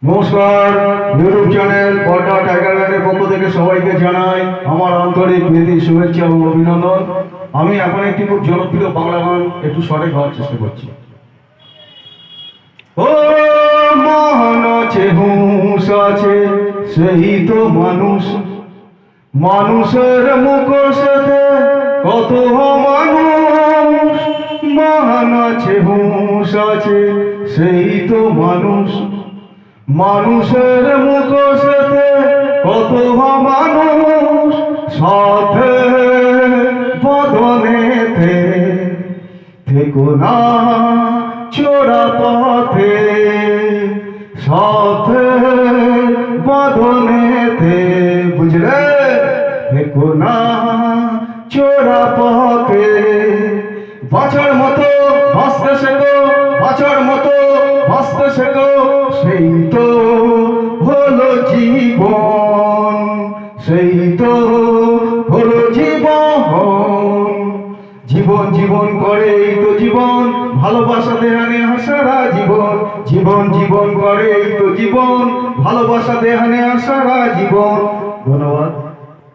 নমস্কার, YouTube channel পর্দা tiger ল্যান্ডের পক্ষ থেকে সবাইকে জানাই আমার আন্তরিক প্রীতি, শুভেচ্ছা এবং অভিনন্দন। আমি এখন একটি খুব জনপ্রিয় বাংলা গান একটু শর্টে গাওয়ার চেষ্টা করছি। ও মহান আছে, হুঁশ আছে, সেই তো মানুষ। মানুষের মুখোশেতে কত মানুষ। মহান আছে, হুঁশ আছে, সেই তো মানুষ। মানুষের মুখোশেতে কত মানুষ। সাথে বদনেতে থেকো না চোরা পথে। সাথে বদনেতে বুঝলে থেকো না চোরা পথে। বাঁচার মতো ভাসতে শেখো, বাঁচার মতো ভাসতে শেখো, সেই তো হলো জীবন, সেই তো হলো জীবন। জীবন জীবন করে এই তো জীবন, ভালোবাসা দেহানে সারা জীবন। জীবন জীবন করে এই তো জীবন, ভালোবাসা দেহানে সারা জীবন। ধন্যবাদ।